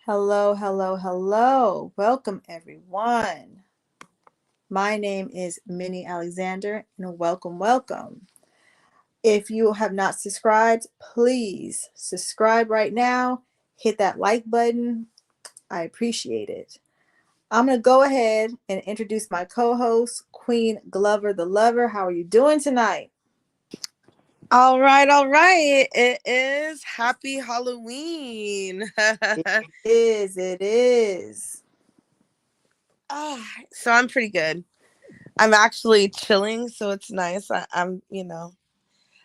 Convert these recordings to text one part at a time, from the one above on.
Hello, hello, hello. Welcome, everyone. My name is Minnie Alexander, and welcome. If you have not subscribed, please subscribe right now. Hit that like button. I appreciate it. I'm going to go ahead and introduce my co host, Queen Glover the Lover. How are you doing tonight? All right, all right. It is Happy Halloween. It is. So I'm pretty good. I'm actually chilling, so it's nice. I'm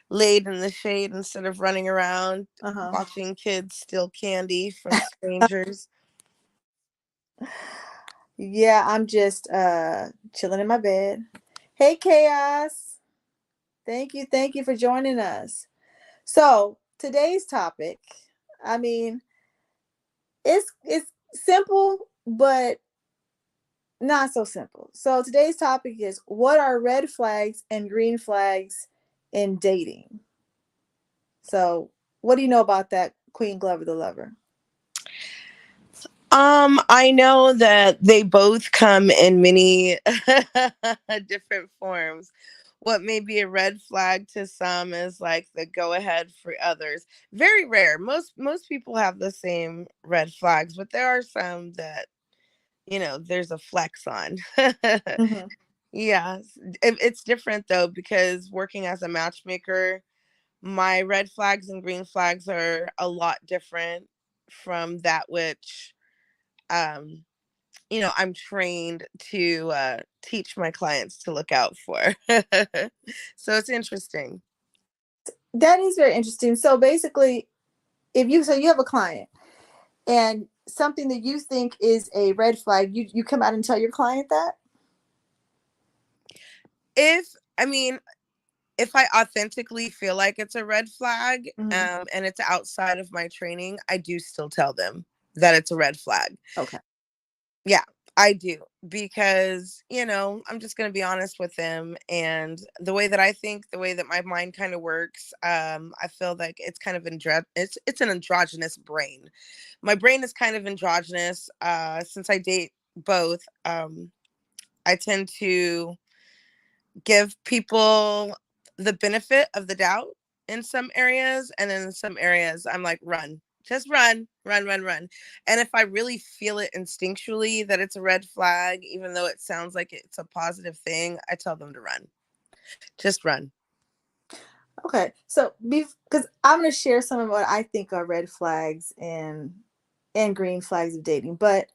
laid in the shade instead of running around Uh watching kids steal candy from strangers. Yeah, I'm just chilling in my bed. Hey, Chaos. Thank you for joining us. So, today's topic, I mean, it's simple, but not so simple. So, today's topic is what are red flags and green flags in dating? So, what do you know about that, Queen Glover the Lover? I know that they both come in many different forms. What may be a red flag to some is like the go ahead for others. Very rare. Most people have the same red flags, but there are some that there's a flex on. Mm-hmm. Yeah, it's different though because working as a matchmaker, my red flags and green flags are a lot different from that which um I'm trained to teach my clients to look out for. So it's interesting. That is very interesting. So, basically, so you have a client and something that you think is a red flag, you come out and tell your client that. If I mean, if I authentically feel like it's a red flag, Hmm. and it's outside of my training, I do still tell them that it's a red flag. Okay. Yeah, I do because, I'm just going to be honest with them and the way that I think, the way that my mind kind of works, I feel like it's kind of it's an androgynous brain. My brain is kind of androgynous since I date both. I tend to give people the benefit of the doubt in some areas, and then in some areas I'm like, run, just run. And if I really feel it instinctually that it's a red flag, even though it sounds like it's a positive thing, I tell them to run, just run. Okay. So, because I'm going to share some of what I think are red flags and green flags of dating, but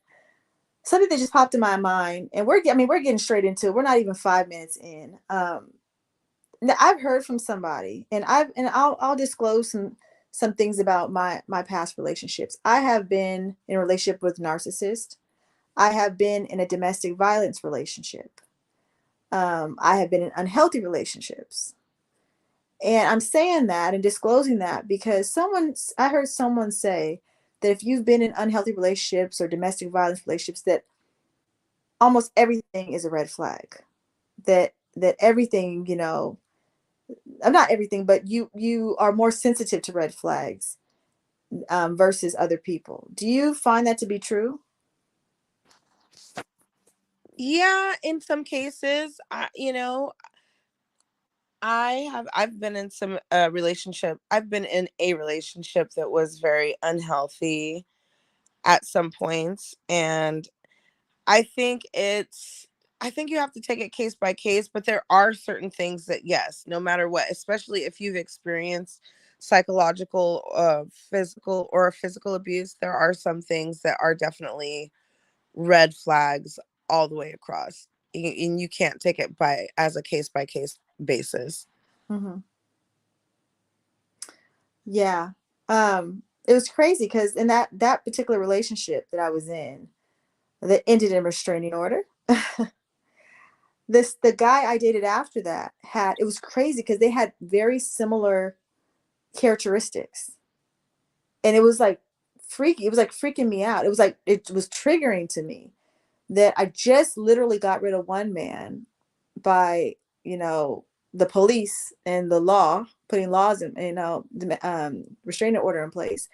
something that just popped in my mind, and we're getting straight into it. We're not even 5 minutes in. Now I've heard from somebody, and I'll disclose some things about my past relationships. I have been in a relationship with narcissist. I have been in a domestic violence relationship. I have been in unhealthy relationships. And I'm saying that and disclosing that because I heard someone say that if you've been in unhealthy relationships or domestic violence relationships, that almost everything is a red flag. That everything, not everything, but you are more sensitive to red flags versus other people. Do you find that to be true? Yeah, in some cases, I've been in some relationship. I've been in a relationship that was very unhealthy at some points, and I think it's I think you have to take it case by case, but there are certain things that, yes, no matter what, especially if you've experienced psychological, physical abuse, there are some things that are definitely red flags all the way across. And you can't take it as a case by case basis. Mm-hmm. Yeah. It was crazy because in that particular relationship that I was in, that ended in restraining order. The guy I dated after that had it was crazy because they had very similar characteristics, and it was like freaky. It was like freaking me out. It was triggering to me that I just literally got rid of one man by you know the police and the law putting laws in restraining order in place,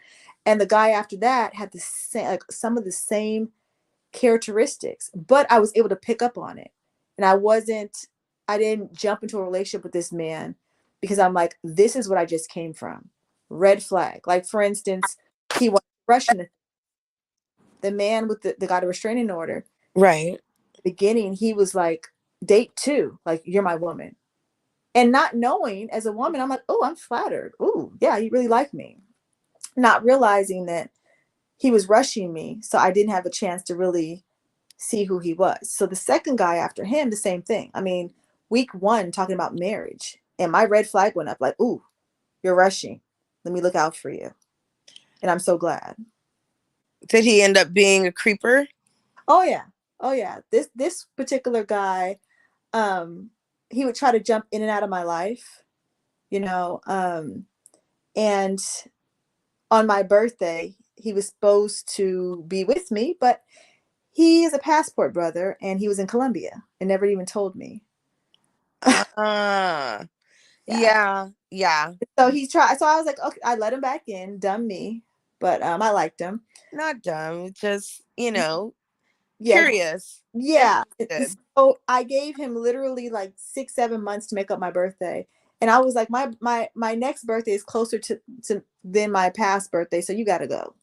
And the guy after that had the same, like some of the same characteristics, but I was able to pick up on it. And I didn't jump into a relationship with this man because I'm like, this is what I just came from. Red flag. Like, for instance, he was Russian. The man with the got a restraining order. Right. At the beginning, he was like, date two, like, you're my woman. And not knowing as a woman, I'm like, oh, I'm flattered. Oh, yeah, you really like me. Not realizing that he was rushing me. So I didn't have a chance to really see who he was. So the second guy after him, the same thing. I mean, week one, talking about marriage, and my red flag went up like, ooh, you're rushing. Let me look out for you. And I'm so glad. Did he end up being a creeper? Oh yeah. Oh yeah. This particular guy, um, he would try to jump in and out of my life, you know, and on my birthday, he was supposed to be with me, but he is a passport brother and he was in Colombia and never even told me. Uh, Yeah. yeah, yeah. So he tried. So I was like, okay, I let him back in. Dumb me, but I liked him. Not dumb, just, Yeah, curious, yeah. interested. So I gave him literally like 6, 7 months to make up my birthday, and I was like, my next birthday is closer to than my past birthday, so you got to go.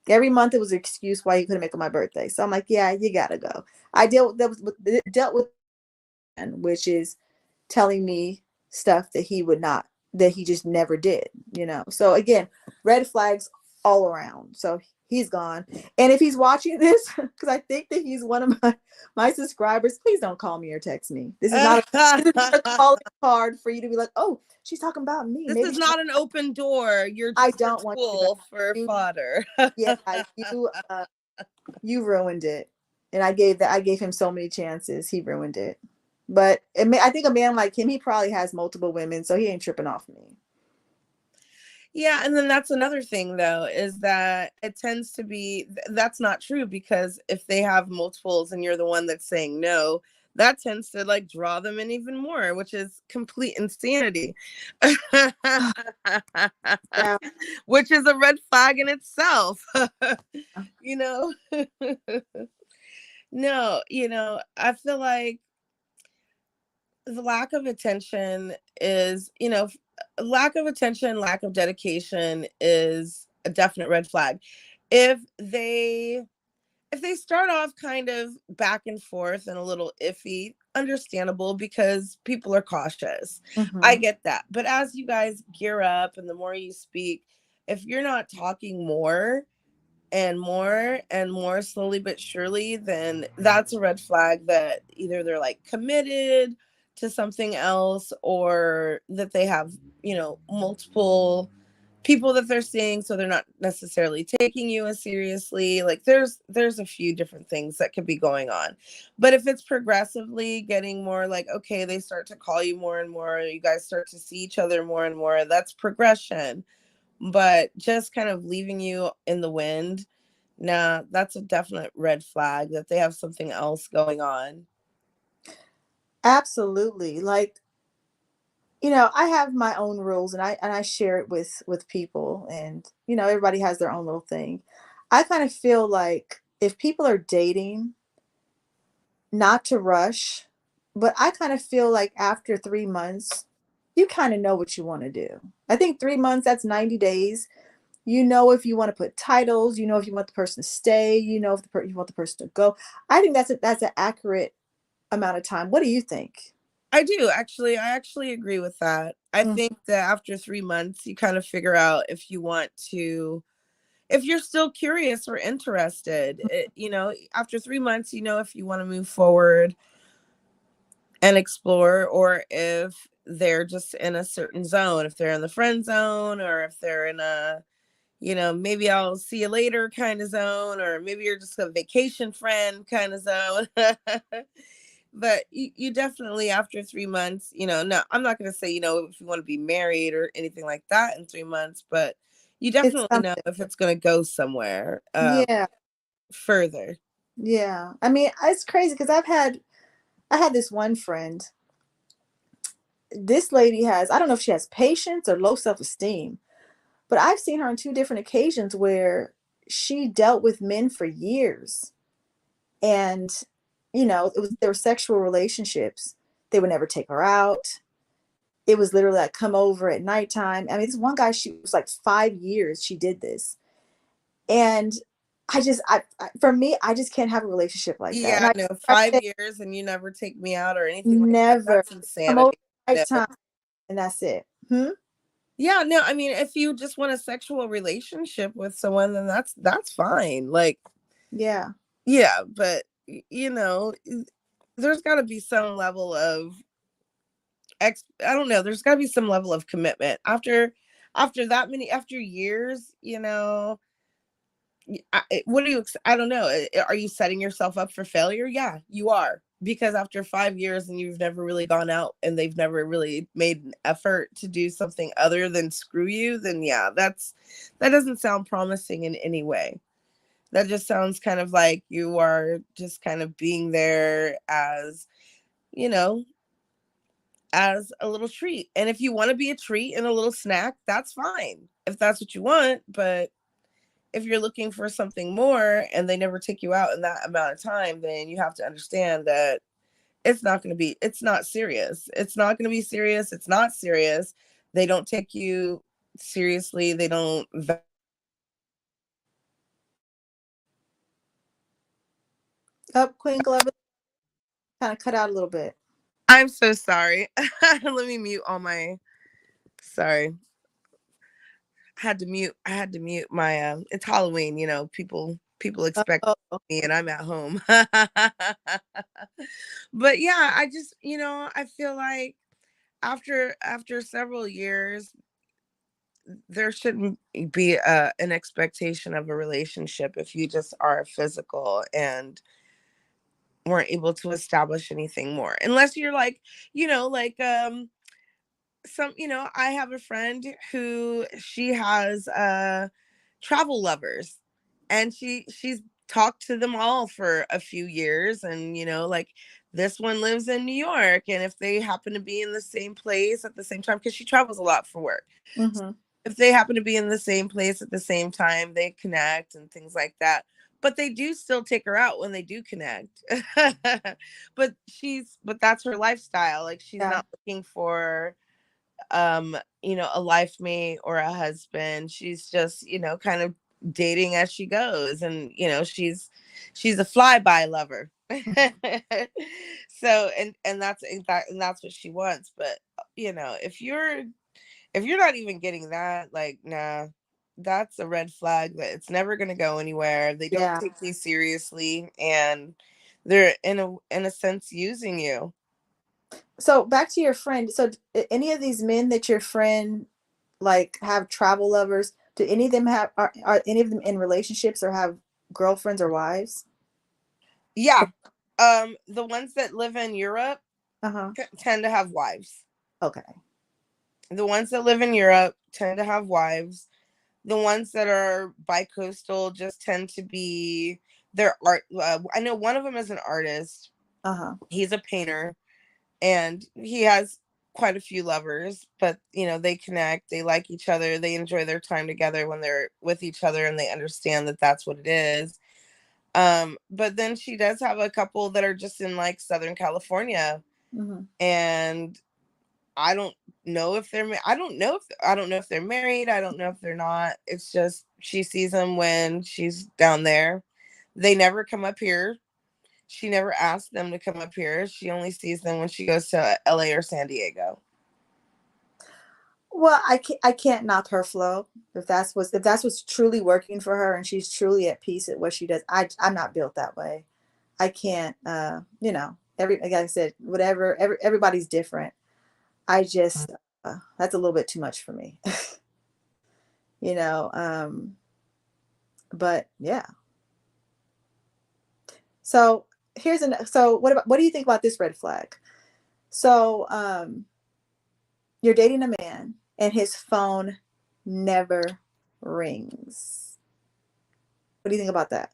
Every month it was an excuse why he couldn't make up my birthday. So I'm like, yeah, you got to go. I dealt with which is telling me stuff that he would not, that he just never did, you know. So again, red flags all around. So he's gone. And if he's watching this, because I think that he's one of my subscribers, please don't call me or text me. This is not a calling card for you to be like, oh, she's talking about me. This Maybe is not an open door. You're I just a don't want you to tool for know. fodder. Yeah, you ruined it. And I gave him so many chances. He ruined it. But I think a man like him, he probably has multiple women, so he ain't tripping off me. Yeah, and then that's another thing though, is that it tends to be that's not true, because if they have multiples and you're the one that's saying no, that tends to like draw them in even more, which is complete insanity. Yeah. Which is a red flag in itself. you know. No, I feel like the lack of attention is, lack of attention, lack of dedication is a definite red flag. If they start off kind of back and forth and a little iffy, understandable, because people are cautious. I Mm-hmm. get that. But as you guys gear up and the more you speak, if you're not talking more and more slowly but surely, then that's a red flag that either they're like committed to something else, or that they have, multiple people that they're seeing, so they're not necessarily taking you as seriously. Like there's a few different things that could be going on. But if it's progressively getting more like, okay, they start to call you more and more, you guys start to see each other more and more, that's progression. But just kind of leaving you in the wind, nah, that's a definite red flag that they have something else going on. Absolutely. Like, I have my own rules and I share it with people, and everybody has their own little thing. I kind of feel like if people are dating, not to rush, but I kind of feel like after 3 months, you kind of know what you want to do. I think 3 months, that's 90 days. You know if you want to put titles, if you want the person to stay, if you want the person to go. I think that's an accurate amount of time. What do you think? I do actually. I actually agree with that. I Mm, think that after 3 months, you kind of figure out if you want to, if you're still curious or interested. After 3 months, if you want to move forward and explore, or if they're just in a certain zone, if they're in the friend zone, or if they're in a, maybe I'll see you later kind of zone, or maybe you're just a vacation friend kind of zone. But you definitely, after 3 months, no, I'm not going to say, if you want to be married or anything like that in 3 months, but you it's definitely know something. if it's going to go somewhere Yeah. further. Yeah. I mean, it's crazy because I had this one friend. This lady has, I don't know if she has patience or low self-esteem, But I've seen her on two different occasions where she dealt with men for years, and there were sexual relationships. They would never take her out. It was literally like come over at nighttime. I mean, this one guy, she was like 5 years she did this, and for me, I just can't have a relationship like that. And Yeah, no, I 5 years and you never take me out or anything like that. never That's come over insanity. at No. nighttime, and that's it. Hmm? Yeah, no, I mean, if you just want a sexual relationship with someone, then that's fine. Like, Yeah. yeah, but there's got to be some level of I don't know, there's got to be some level of commitment after years, what do you I don't know, are you setting yourself up for failure? Yeah, you are, because after 5 years and you've never really gone out and they've never really made an effort to do something other than screw you, then yeah, that doesn't sound promising in any way. That just sounds kind of like you are just kind of being there as, you know as a little treat. And if you want to be a treat and a little snack, that's fine if that's what you want. But if you're looking for something more and they never take you out in that amount of time, then you have to understand that it's not serious. It's not going to be serious. It's not serious. They don't take you seriously. They don't. Up, Queen Glover kind of cut out a little bit. I'm so sorry. Let me mute all my. Sorry. I had to mute my it's Halloween, people expect Oh, me and I'm at home. But yeah, I just, I feel like after several years there shouldn't be an expectation of a relationship if you just are physical and weren't able to establish anything more. Unless you're like, like I have a friend who she has travel lovers, and she's talked to them all for a few years, and like this one lives in New York, and if they happen to be in the same place at the same time, because she travels a lot for work, mm-hmm. if they happen to be in the same place at the same time, they connect and things like that. But they do still take her out when they do connect. But that's her lifestyle. Like, she's Yeah. not looking for a life mate or a husband. She's just, kind of dating as she goes, and she's a flyby lover. So, and that's what she wants. But if you're not even getting that, like, nah, that's a red flag that it's never going to go anywhere. They don't Yeah. take you seriously, and they're in a sense using you. So back to your friend. So any of these men that your friend like have travel lovers, do any of them are any of them in relationships or have girlfriends or wives? Yeah. The ones that live in Europe Uh-huh. tend to have wives. Okay. The ones that live in Europe tend to have wives. The ones that are bi-coastal just tend to be their art. I know one of them is an artist. Uh-huh. He's a painter, and he has quite a few lovers, but they connect, they like each other, they enjoy their time together when they're with each other, and they understand that that's what it is. But then she does have a couple that are just in like Southern California, Mm-hmm. and I don't know if they're I don't know if they're married. I don't know if they're not. It's just she sees them when she's down there. They never come up here. She never asked them to come up here. She only sees them when she goes to LA or San Diego. Well, I can't knock her flow if that's what's truly working for her and she's truly at peace at what she does. I'm not built that way. I can't like I said, whatever, everybody's different. I just that's a little bit too much for me. you know, but yeah. So what do you think about this red flag? So you're dating a man and his phone never rings. What do you think about that?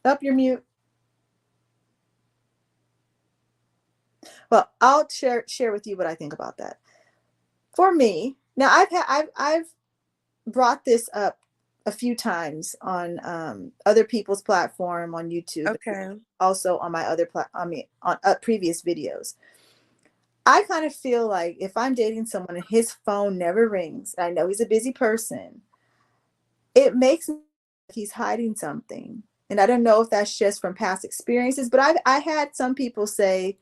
Up your mute. Well, I'll share with you what I think about that. For me, now I've brought this up a few times on other people's platform on YouTube, Okay. also on my other I mean on previous videos. I kind of feel like if I'm dating someone and his phone never rings, I know he's a busy person, it makes me like he's hiding something. And I don't know if that's just from past experiences, but I had some people say,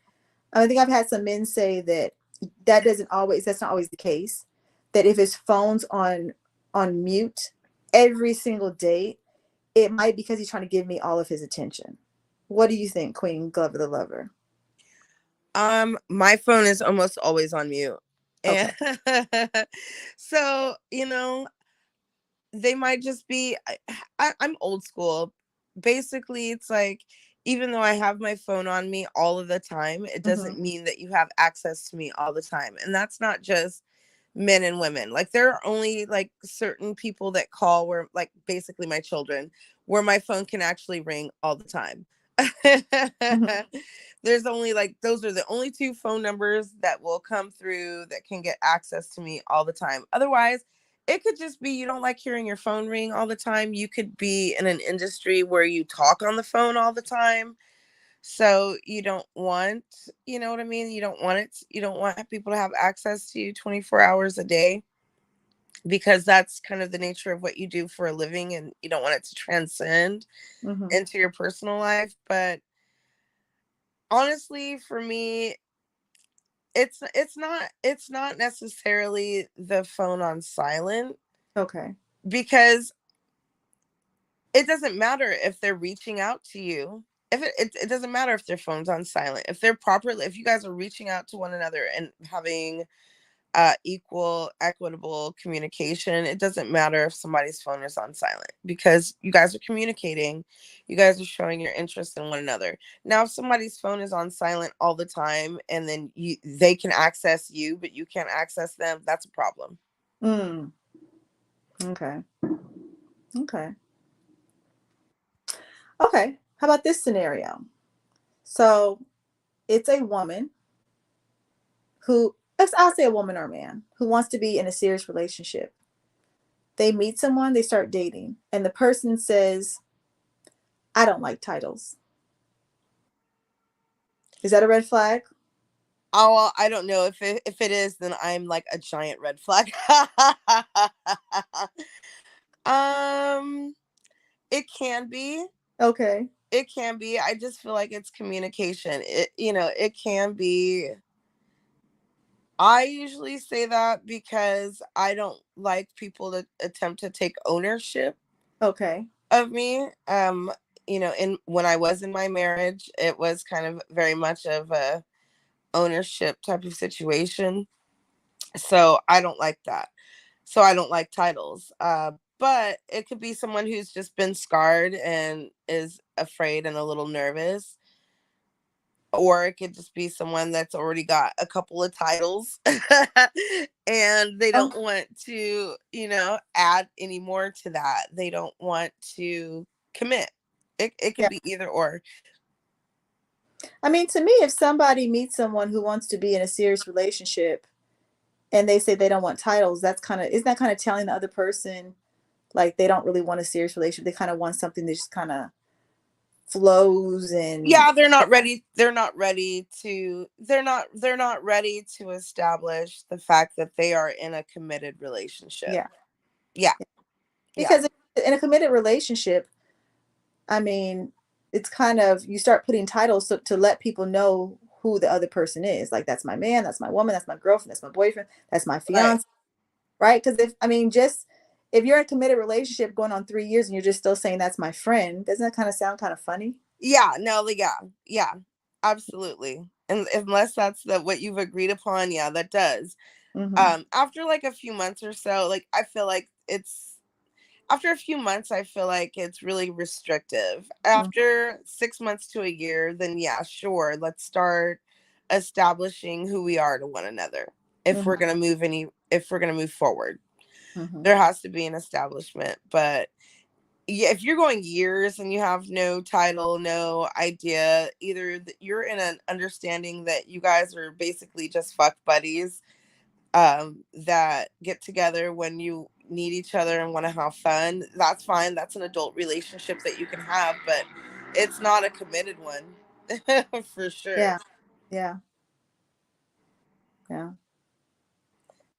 I think I've had some men say that that's not always the case. That if his phone's on mute every single date, it might be because he's trying to give me all of his attention. What do you think, Queen Glover the Lover? My phone is almost always on mute. Okay. And so, they might just be I'm old school. Basically, it's like even though I have my phone on me all of the time, it Mm-hmm. doesn't mean that you have access to me all the time. And that's not just men and women. Like there are only like certain people that call where like basically my children where my phone can actually ring all the time. Mm-hmm. There's only like those are the only two phone numbers that will come through that can get access to me all the time. Otherwise, it could just be you don't like hearing your phone ring all the time. You could be in an industry where you talk on the phone all the time. So you don't want, you know what I mean? You don't want people to have access to you 24 hours a day because that's kind of the nature of what you do for a living and you don't want it to transcend Mm-hmm. into your personal life. But honestly, for me, it's not necessarily the phone on silent Okay. because it doesn't matter if they're reaching out to you. If it doesn't matter if their phone's on silent. If you guys are reaching out to one another and having equal, equitable communication, it doesn't matter if somebody's phone is on silent because you guys are communicating. You guys are showing your interest in one another. Now, if somebody's phone is on silent all the time and then they can access you, but you can't access them, that's a problem. Mm. Okay. Okay. Okay. How about this scenario? So it's a woman who, I'll say a woman or a man, who wants to be in a serious relationship. They meet someone, they start dating, and the person says, I don't like titles. Is that a red flag? Oh, well, I don't know if it is, then I'm like a giant red flag. um, it can be. Okay. It can be. I just feel like it's communication. It can be. I usually say that because I don't like people to attempt to take ownership Okay. of me. In when I was in my marriage, it was kind of very much of a ownership type of situation. So I don't like that. So I don't like titles. But it could be someone who's just been scarred and is afraid and a little nervous, or it could just be someone that's already got a couple of titles and they Oh, don't want to, add any more to that. They don't want to commit. It can yeah. be either or. I mean, to me, if somebody meets someone who wants to be in a serious relationship and they say they don't want titles, isn't that kind of telling the other person like they don't really want a serious relationship? They kind of want something that just kind of flows and Yeah, they're not ready to establish the fact that they are in a committed relationship. yeah. Yeah. Yeah. Because in a committed relationship, I mean, it's kind of you start putting titles to let people know who the other person is. Like that's my man, that's my woman, that's my girlfriend, that's my boyfriend, that's my Right. fiance, right? Because just if you're in a committed relationship going on 3 years and you're just still saying that's my friend, doesn't that kind of sound kind of funny? Yeah, no, yeah, yeah, absolutely. And unless that's what you've agreed upon, yeah, that does. Mm-hmm. After like a few months or so, like I feel like it's after a few months, I feel like it's really restrictive. After 6 months to a year, then yeah, sure, let's start establishing who we are to one another. Mm-hmm. If we're gonna move forward, Mm-hmm. there has to be an establishment. But yeah, if you're going years and you have no title, no idea, either you're in an understanding that you guys are basically just fuck buddies, that get together when you need each other and want to have fun. That's fine. That's an adult relationship that you can have, but it's not a committed one. For sure. Yeah. Yeah. Yeah.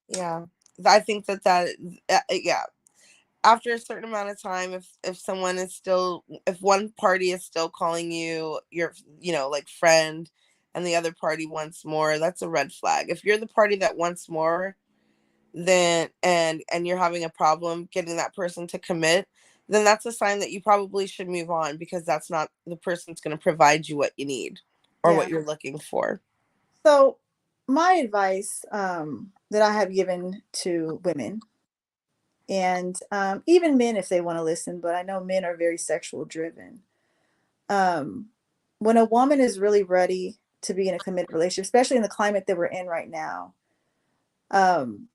Yeah. I think yeah, after a certain amount of time, if someone is still, if one party is still calling you your, like, friend, and the other party wants more, that's a red flag. If you're the party that wants more, then and you're having a problem getting that person to commit, then that's a sign that you probably should move on, because that's not the person's going to provide you what you need or what Yeah. you're looking for. So my advice that I have given to women and even men if they want to listen, but I know men are very sexual driven. Um, when a woman is really ready to be in a committed relationship, especially in the climate that we're in right now, um,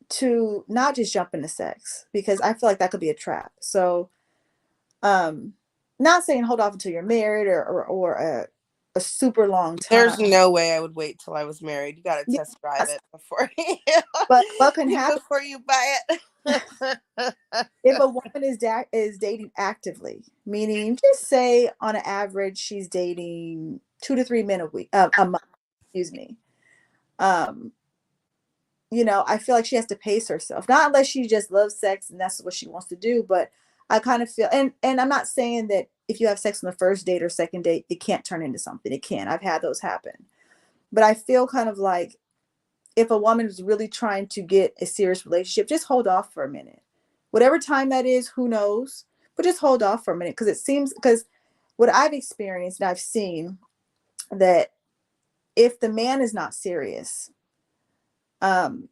to not just jump into sex because I feel like that could be a trap. So, um, not saying hold off until you're married or a super long There's time. no way I would wait till I was married. You got to test drive Yes, it before but what can happen before you buy it. if a woman is dating actively, meaning just say on an average she's dating 2 to 3 men a month, excuse me. Um, I feel like she has to pace herself, not unless she just loves sex and that's what she wants to do. But I kind of feel, and I'm not saying that if you have sex on the first date or second date, it can't turn into something. It can. I've had those happen, but I feel kind of like if a woman is really trying to get a serious relationship, just hold off for a minute. Whatever time that is, who knows? But just hold off for a minute because what I've experienced and I've seen that if the man is not serious, um,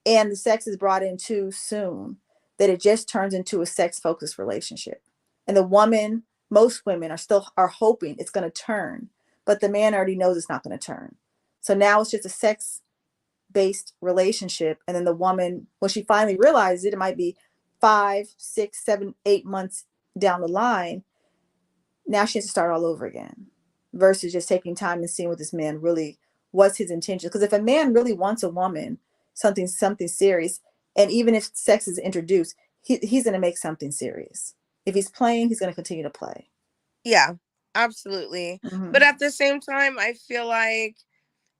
and the sex is brought in too soon, that it just turns into a sex focused relationship. And the woman, most women are hoping it's going to turn, but the man already knows it's not going to turn. So now it's just a sex based relationship. And then the woman, when she finally realizes it might be 5, 6, 7, 8 months down the line. Now she has to start all over again versus just taking time and seeing what this man really was his intention. Because if a man really wants a woman, something serious, and even if sex is introduced, he's going to make something serious. If he's playing, he's going to continue to play. Yeah, absolutely. Mm-hmm. But at the same time, I feel like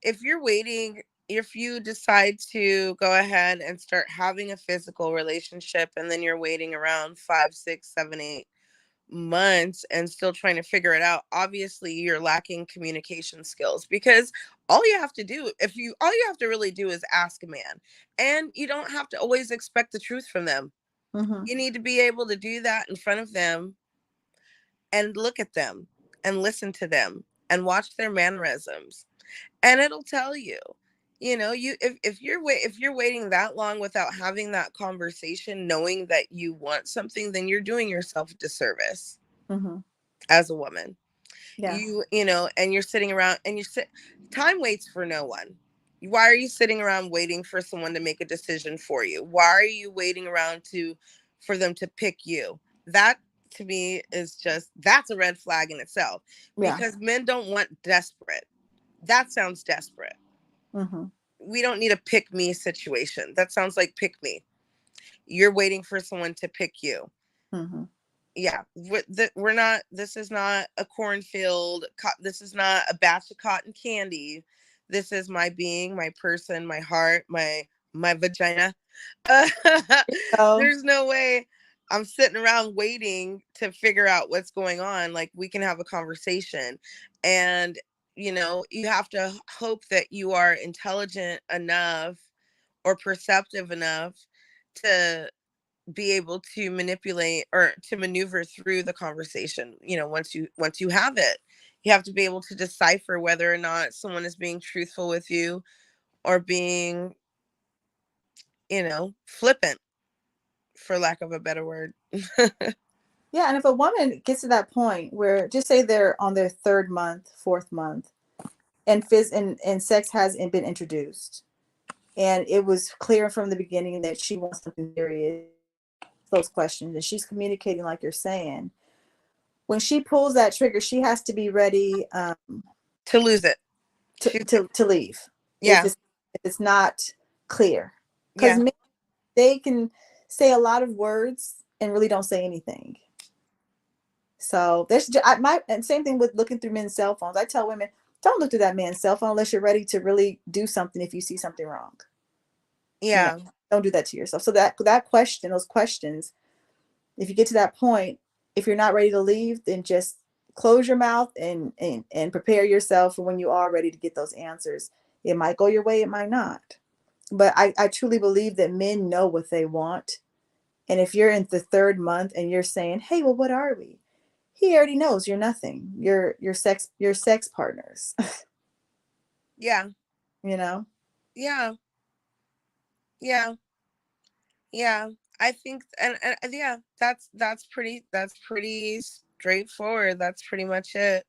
if you're waiting, if you decide to go ahead and start having a physical relationship, and then you're waiting around 5, 6, 7, 8 months and still trying to figure it out, obviously you're lacking communication skills, because all you have to do, all you have to really do is ask a man, and you don't have to always expect the truth from them. Mm-hmm. You need to be able to do that in front of them and look at them and listen to them and watch their mannerisms, and it'll tell you. If you're waiting that long without having that conversation, knowing that you want something, then you're doing yourself a disservice Mm-hmm. as a woman. Yeah. And you're sitting around and time waits for no one. Why are you sitting around waiting for someone to make a decision for you? Why are you waiting around for them to pick you? That, to me, that's a red flag in itself, Yeah. because men don't want desperate. That sounds desperate. Mm-hmm. We don't need a pick me situation. That sounds like pick me. You're waiting for someone to pick you. Mm-hmm. Yeah, we're not, this is not a cornfield, this is not a batch of cotton candy. This is my being, my person, my heart, my vagina. So There's no way I'm sitting around waiting to figure out what's going on. Like, we can have a conversation, and you have to hope that you are intelligent enough or perceptive enough to be able to manipulate or to maneuver through the conversation. Once you have it, you have to be able to decipher whether or not someone is being truthful with you, or being, flippant, for lack of a better word. yeah, and if a woman gets to that point where just say they're on their third month, fourth month, and sex hasn't been introduced, and it was clear from the beginning that she wants something serious, those questions and she's communicating like you're saying, when she pulls that trigger, she has to be ready To lose it. to leave Yeah. if it's not clear. Because Yeah. they can say a lot of words and really don't say anything. So there's and same thing with looking through men's cell phones. I tell women, don't look through that man's cell phone unless you're ready to really do something if you see something wrong. You know, Yeah. don't do that to yourself. So that question, those questions, if you get to that point, if you're not ready to leave, then just close your mouth and prepare yourself for when you are ready to get those answers. It might go your way, it might not. But I truly believe that men know what they want. And if you're in the third month and you're saying, hey, well, what are we? He already knows you're nothing. You're sex partners. Yeah. You know? Yeah. Yeah. Yeah. I think, and yeah, that's pretty straightforward. That's pretty much it.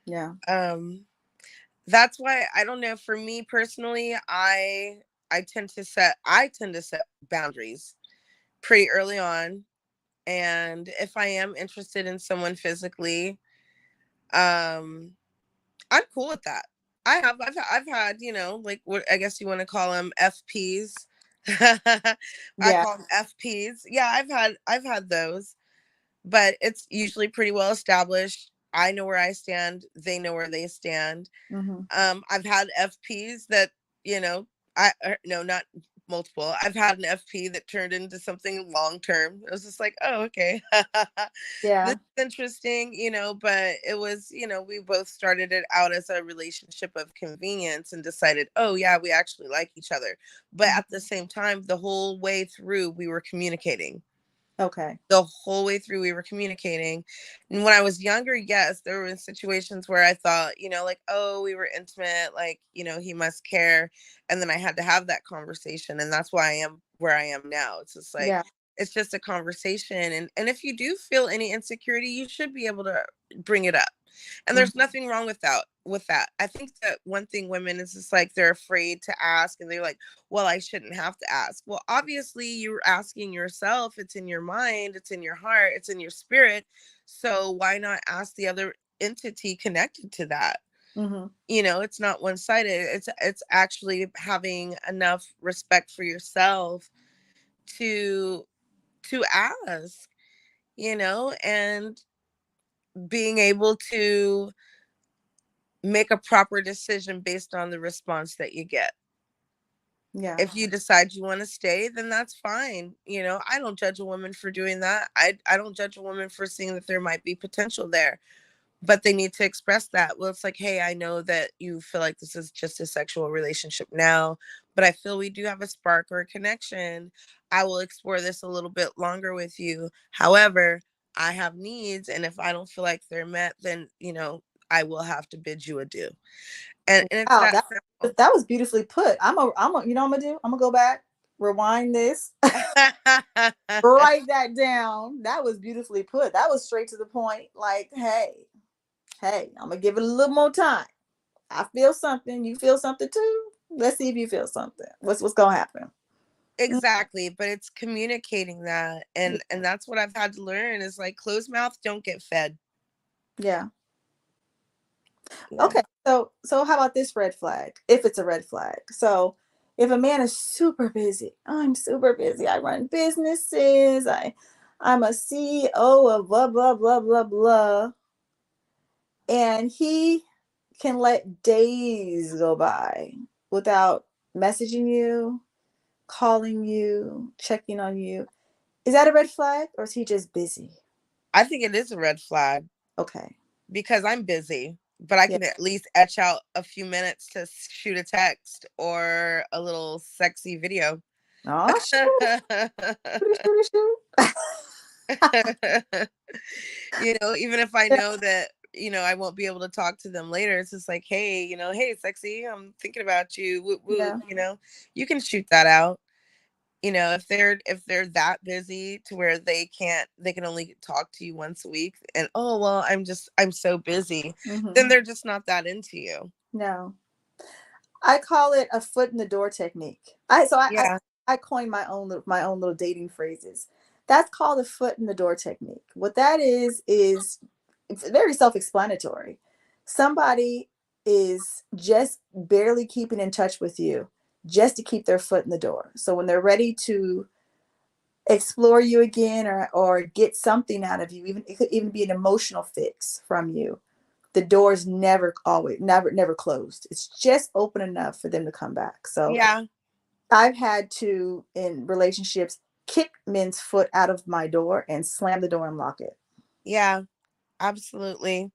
Yeah. Um, that's why I don't know. For me personally, I tend to set boundaries pretty early on, and if I am interested in someone physically, um, I'm cool with that. I've had, like, what I guess you want to call them, FPs. I Yeah. call them FPs. Yeah, I've had those, but it's usually pretty well established. I know where I stand. They know where they stand. Mm-hmm. I've had FPs that, you know, no, not multiple. I've had an FP that turned into something long term. It was just like, oh, okay. This Yeah. is interesting, but it was, we both started it out as a relationship of convenience and decided, oh, yeah, we actually like each other. But Mm-hmm. at the same time, the whole way through, we were communicating. Okay. The whole way through, we were communicating. And when I was younger, yes, there were situations where I thought, like, oh, we were intimate, like, he must care. And then I had to have that conversation. And that's why I am where I am now. It's just like, Yeah. it's just a conversation. And if you do feel any insecurity, you should be able to bring it up. And there's Mm-hmm. nothing wrong with that. I think that one thing women is just like, they're afraid to ask, and they're like, well, I shouldn't have to ask. Well, obviously you're asking yourself. It's in your mind, it's in your heart, it's in your spirit. So why not ask the other entity connected to that? Mm-hmm. It's not one-sided. It's actually having enough respect for yourself to ask, and being able to make a proper decision based on the response that you get. Yeah. If you decide you want to stay, then that's fine. I don't judge a woman for doing that. I don't judge a woman for seeing that there might be potential there, but they need to express that. Well, it's like, hey, I know that you feel like this is just a sexual relationship now, but I feel we do have a spark or a connection. I will explore this a little bit longer with you. However, I have needs, and if I don't feel like they're met, then, I will have to bid you adieu. And it's Wow, that simple. that was beautifully put. You know what I'm gonna do? I'm gonna go back, rewind this, write that down. That was beautifully put. That was straight to the point. Like, hey, I'm gonna give it a little more time. I feel something. You feel something too. Let's see if you feel something. What's gonna happen? Exactly, but it's communicating that, and that's what I've had to learn is like, closed mouth don't get fed. Yeah. Yeah. Okay. So how about this red flag? If it's a red flag. So if a man is super busy, I'm super busy. I run businesses. I'm a CEO of blah blah blah blah blah. And he can let days go by without messaging you, calling you, checking on you. Is that a red flag or is he just busy? I think it is a red flag Okay. because I'm busy, but I Yeah. can at least etch out a few minutes to shoot a text or a little sexy video. Oh, shoot. Shoot, shoot, shoot. Even if I know that, I won't be able to talk to them later, it's just like, hey, hey, sexy, I'm thinking about you. Woo, woo, Yeah. you can shoot that out. If they're that busy to where they can only talk to you once a week, and, oh, well, I'm so busy, Hmm. then they're just not that into you. No. I call it a foot in the door technique. I so I Yeah. I coined my own little dating phrases. That's called a foot in the door technique. What that is it's very self-explanatory. Somebody is just barely keeping in touch with you just to keep their foot in the door. So when they're ready to explore you again, or get something out of you, even it could even be an emotional fix from you, the door's never closed. It's just open enough for them to come back. So Yeah. I've had to, in relationships, kick men's foot out of my door and slam the door and lock it. Yeah, absolutely.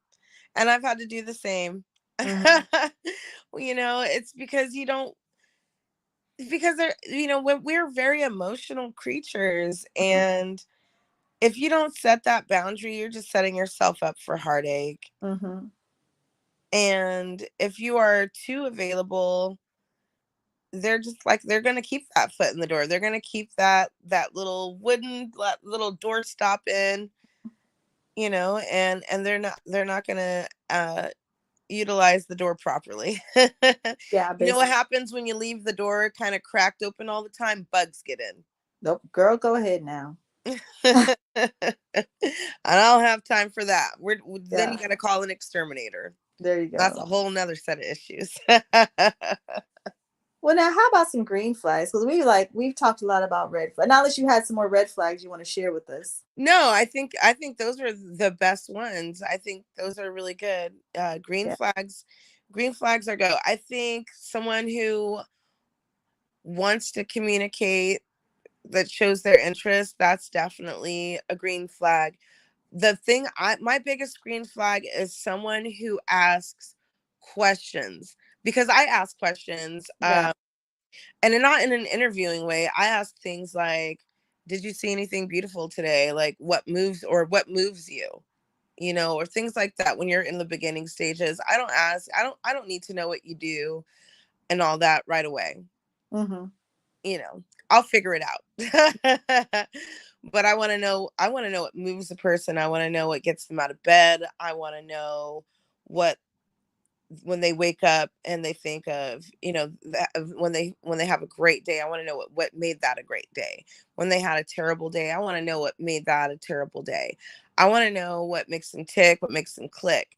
And I've had to do the same. Hmm. It's because you don't, because they're, when we're very emotional creatures, and if you don't set that boundary, you're just setting yourself up for heartache. Hmm. And if you are too available, they're just like, they're going to keep that foot in the door. They're going to keep that little wooden little door stop in, and they're not going to utilize the door properly. Yeah, You know what basically. happens when you leave the door kind of cracked open all the time? Bugs get in. Nope, girl, go ahead now. I don't have time for that. Then Yeah, you got to call an exterminator. there you That's go. a whole nother set of issues. Well, now how about some green flags? Because we've talked a lot about red flags. Now, unless you had some more red flags you want to share with us. No, I think those are the best ones. I think those are really good. Yeah. Green flags are go. I think someone who wants to communicate, that shows their interest, that's definitely a green flag. My biggest green flag is someone who asks questions, because I ask questions, Yeah. and not in an interviewing way. I ask things like, did you see anything beautiful today? Like, what moves you? Or things like that. When you're in the beginning stages, I don't need to know what you do and all that right away. Hmm. I'll figure it out. But I want to know what moves the person. I want to know what gets them out of bed. I want to know what, when they wake up and they think of, when they have a great day, I want to know what made that a great day. When they had a terrible day, I want to know what made that a terrible day. I want to know what makes them tick, what makes them click.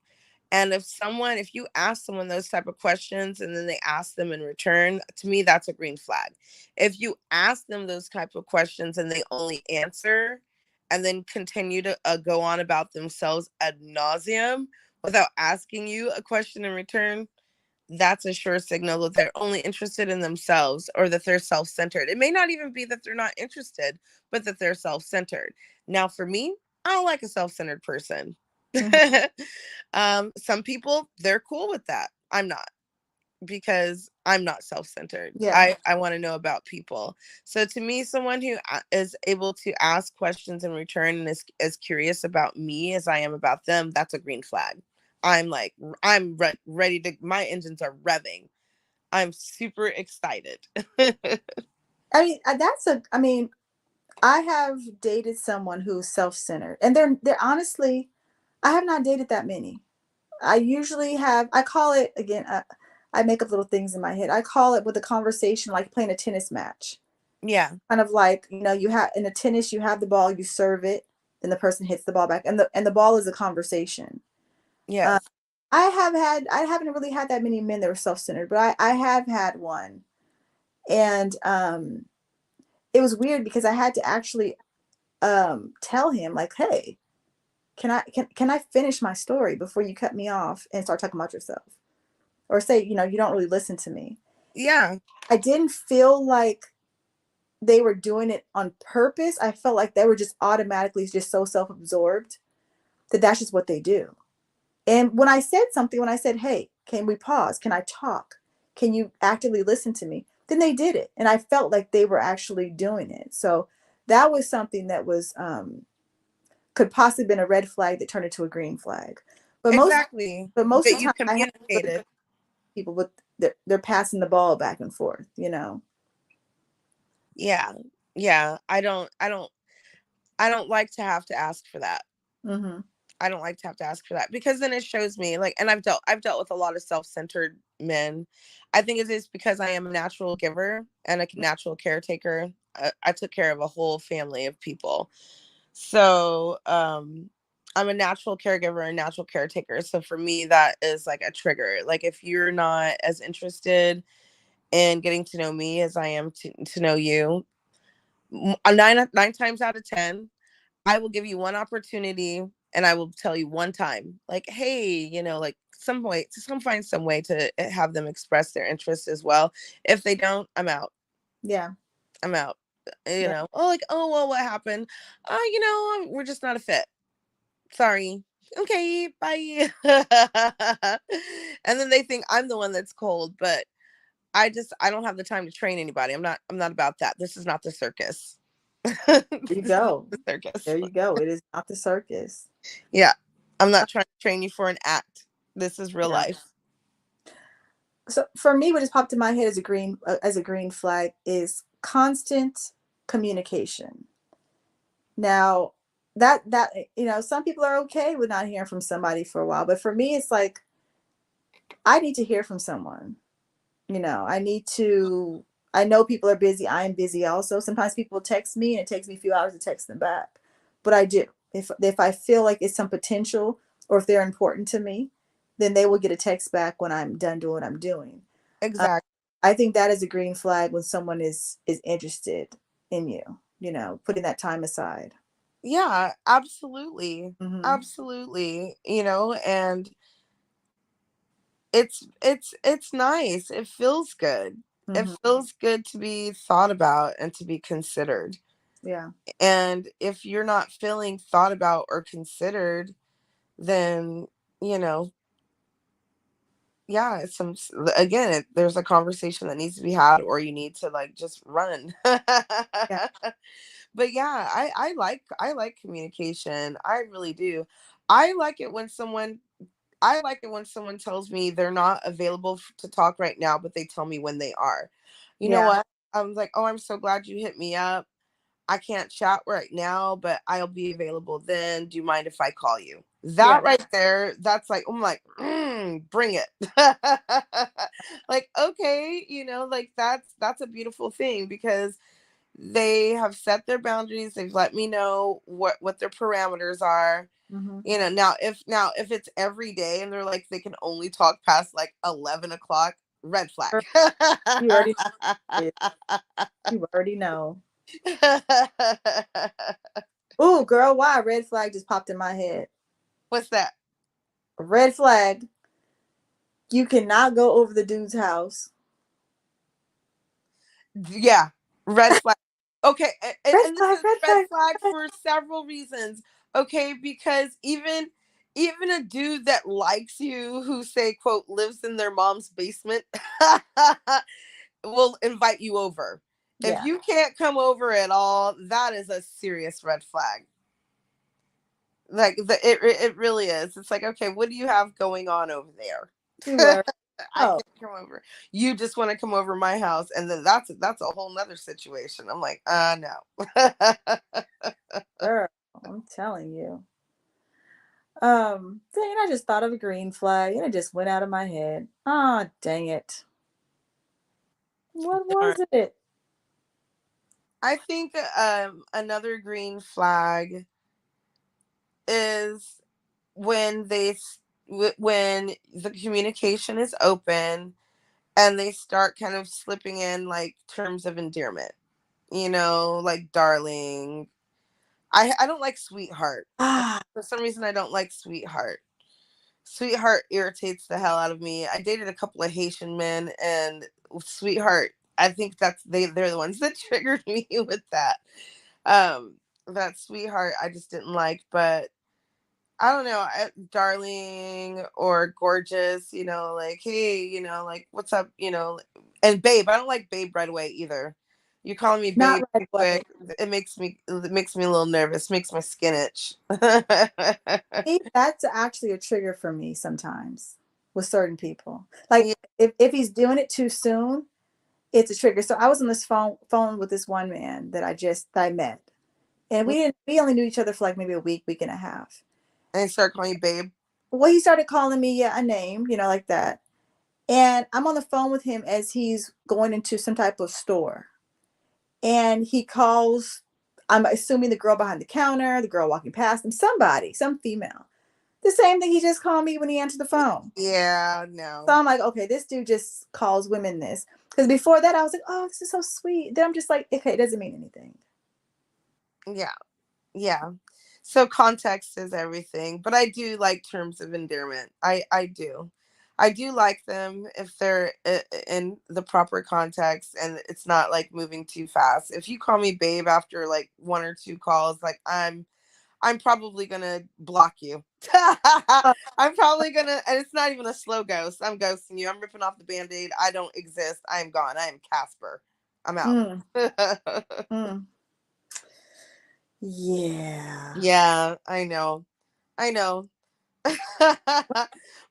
And if you ask someone those type of questions and then they ask them in return, to me, that's a green flag. If you ask them those type of questions and they only answer and then continue to go on about themselves ad nauseum without asking you a question in return, that's a sure signal that they're only interested in themselves, or that they're self-centered. It may not even be that they're not interested, but that they're self-centered. Now, for me, I don't like a self-centered person. Hmm. Some people, they're cool with that. I'm not, because I'm not self-centered. Yeah. I want to know about people. So to me, someone who is able to ask questions in return and is as curious about me as I am about them, that's a green flag. I'm like, ready to, my engines are revving. I'm super excited. I mean, I mean, I have dated someone who's self-centered, and they're honestly, I have not dated that many. I usually have, I call it again, I make up little things in my head. I call it with a conversation like playing a tennis match. Yeah. Kind of like, you have in a tennis, you have the ball, you serve it, then the person hits the ball back, and the ball is a conversation. Uh, Yes. I haven't really had that many men that were self-centered, but I have had one. And it was weird because I had to actually tell him, like, hey, can I finish my story before you cut me off and start talking about yourself? Or say, you don't really listen to me. Yeah. I didn't feel like they were doing it on purpose. I felt like they were just automatically just so self-absorbed that that's just what they do. And when I said something, when I said, hey, can we pause? Can I talk? Can you actively listen to me? Then they did it. And I felt like they were actually doing it. So that was something that was could possibly been a red flag that turned into a green flag. But most Exactly. but most of That the you time I have with the communicated. people with they're passing the ball back and forth. Yeah. Yeah. I don't like to have to ask for that. Hmm. I don't like to have to ask for that, because then it shows me, like, and I've dealt with a lot of self-centered men. I think it is because I am a natural giver and a natural caretaker. I took care of a whole family of people. So I'm a natural caregiver and natural caretaker. So for me, that is like a trigger. Like if you're not as interested in getting to know me as I am to know you, nine times out of 10, I will give you one opportunity and I will tell you one time, like, hey, like some way, some find some way to have them express their interest as well. If they don't, I'm out. Yeah. I'm out. Yeah. Oh, like, oh, well, what happened? We're just not a fit. Sorry. Okay, bye. And then they think I'm the one that's cold, but I don't have the time to train anybody. I'm not about that. This is not the circus. There you This is not go. the circus. There you go. It is not the circus. Yeah. I'm Uh, not trying to train you for an act. This is real Yeah. life. So for me, what just popped in my head as a green flag is constant communication. Now, that some people are okay with not hearing from somebody for a while, but for me, it's like I need to hear from someone. I need to. I know people are busy. I am busy also. Sometimes people text me, and it takes me a few hours to text them back, but I do. If I feel like it's some potential, or if they're important to me, then they will get a text back when I'm done doing what I'm doing. Uh, Exactly. I think that is a green flag when someone is interested in you. Putting that time aside. Yeah, absolutely. Hmm. Absolutely. And it's nice. It feels good. It Hmm. feels good to be thought about and to be considered. Yeah. And if you're not feeling thought about or considered, then, you know, yeah, it's again, there's a conversation that needs to be had, or you need to like just run. Yeah. But yeah, I like communication. I really do. I like it when someone I like it when someone tells me they're not available to talk right now, but they tell me when they are. You know Yeah. what? I'm like, oh, I'm so glad you hit me up. I can't chat right now, but I'll be available then. Do you mind if I call you? Yeah. That right there, that's like, I'm like, bring it. Like, okay, like that's a beautiful thing because they have set their boundaries. They've let me know what their parameters are. Hmm. Now if it's every day and they're like they can only talk past like 11 o'clock, red flag. You already know. You already know. Ooh, girl, why a red flag just popped in my head? What's that? A red flag. You cannot go over the dude's house. Yeah, red flag. Okay, Red and this flag, is red red flag, flag red flag. for several reasons. Okay, because even a dude that likes you, who say quote lives in their mom's basement, will invite you over. If Yeah. you can't come over at all, that is a serious red flag. Like it really is. It's like, okay, what do you have going on over there? You were. I Oh, can't come over. You just want to come over my house, and then that's a whole nother situation. I'm like, no. girl, I'm telling you. Dang, I just thought of a green flag and it just went out of my head. Ah, dang it. What Darn. was it? I think another green flag is when when the communication is open and they start kind of slipping in like terms of endearment. Like darling. I don't like sweetheart. Ah, For some reason, I don't like sweetheart. Sweetheart irritates the hell out of me. I dated a couple of Haitian men, and sweetheart, I think they're the ones that triggered me with that. Um, that sweetheart I just didn't like, but I don't know, darling or gorgeous, like, hey, like, what's up, and babe. I don't like babe right away either. You calling me not babe right too away. quick, it makes me a little nervous, makes my skin itch. See, that's actually a trigger for me sometimes with certain people. Like Yeah, if he's doing it too soon, it's a trigger. So I was on this phone with this one man that I met. And we only knew each other for like maybe a week and a half. and they start calling you babe. Well, he started calling me, yeah, a name, like that. And I'm on the phone with him as he's going into some type of store. and he calls, I'm assuming the girl behind the counter, the girl walking past him, somebody, some female. The same thing he just called me when he answered the phone. Yeah, So no. I'm like, okay, this dude just calls women this. Because before that, I was like, oh, this is so sweet. Then I'm just like, okay, it doesn't mean anything. Yeah. Yeah. So context is everything, but I do like terms of endearment. I do. I do like them if they're in the proper context and it's not like moving too fast. If you call me babe after like one or two calls, like I'm probably gonna block you. Oh, I'm probably gonna, and it's not even a slow ghost. I'm ghosting you. I'm ripping off the band-aid. I don't exist. I'm gone. I am Casper. I'm out. mm, mm. Yeah. Yeah, I know. I know.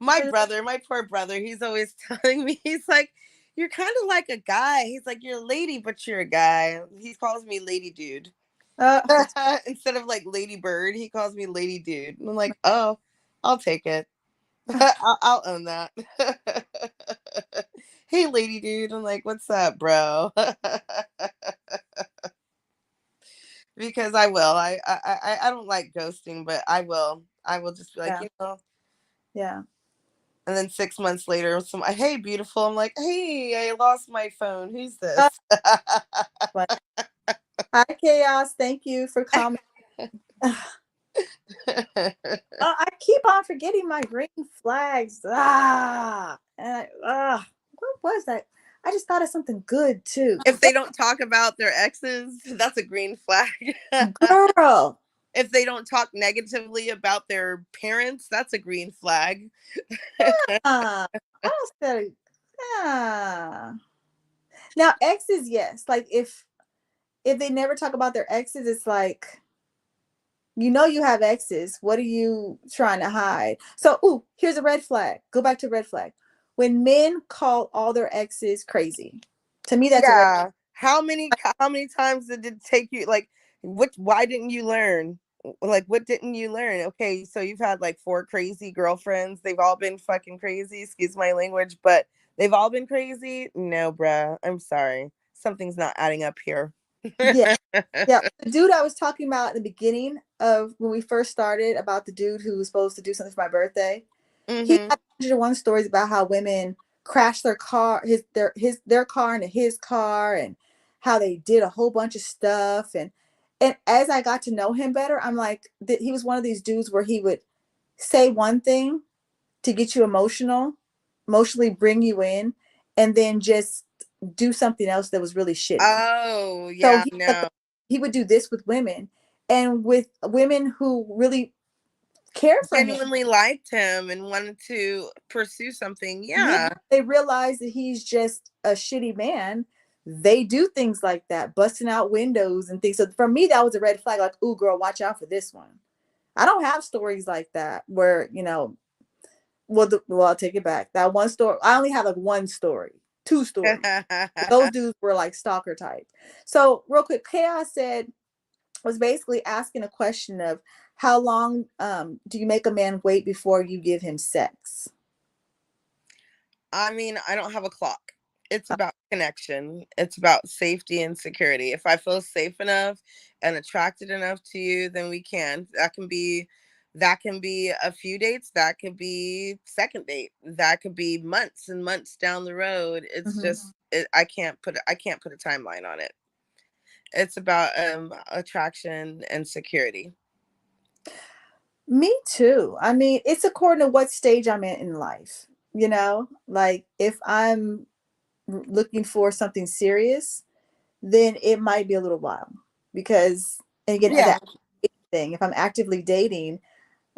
My poor brother, he's always telling me, he's like, you're kind of like a guy. He's like, you're a lady, but you're a guy. He calls me lady dude. That's Instead of like lady bird, he calls me lady dude. And I'm like, oh, I'll take it. funny. I'll own that. Hey, lady dude. I'm like, what's up, bro? Because I will. I don't like ghosting, but I will. I will just be like, Yeah. Yeah. and then 6 months later, some hey, beautiful. I'm like, hey, I lost my phone. Who's Uh, this? but hi, Chaos. Thank you for coming. I keep on forgetting my green flags. What was that? I just thought of something good too. If they don't talk about their exes, that's a green flag. Girl. If they don't talk negatively about their parents, that's a green flag. I don't say, ah. Now exes, yes. Like if they never talk about their exes, it's like you have exes. What are you trying to hide? So, ooh, here's a red flag. Go back to red flag. When men call all their exes crazy, to me, that's a red. Yeah. How many times did it take you, like, what why didn't you learn? Like, what didn't you learn? Okay, so you've had like four crazy girlfriends. They've all been fucking crazy, excuse my language, but they've all been crazy. No, bruh. I'm sorry. Something's not adding up here. Yeah, yeah. The dude I was talking about at the beginning of when we first started about the dude who was supposed to do something for my birthday. He Mm-hmm. had 101 stories about how women crashed their car, their car into his car, and how they did a whole bunch of stuff. And as I got to know him better, I'm like, he was one of these dudes where he would say one thing to get you emotionally bring you in, and then just do something else that was really shitty. Oh, So yeah, no. he would do this with women, and with women who really care for him. Genuinely liked him and wanted to pursue something. Yeah, Yeah. they realize that he's just a shitty man. They do things like that, busting out windows and things. So for me, that was a red flag. Like, ooh, girl, watch out for this one. I don't have stories like that where well, I'll take it back. That one story, I only have like one story, two stories. Those dudes were like stalker type. So real quick, Chaos said was basically asking a question of how long do you make a man wait before you give him sex? I mean, I don't have a clock. It's about connection. It's about safety and security. If I feel safe enough and attracted enough to you, then we can. That can be a few dates, that could be second date. That could be months and months down the road. It's Mhm. just I can't put a timeline on it. It's about attraction and security. Me too. I mean, it's according to what stage I'm in life. Like if I'm looking for something serious, then it might be a little while because, and again, Yeah. that thing, if I'm actively dating,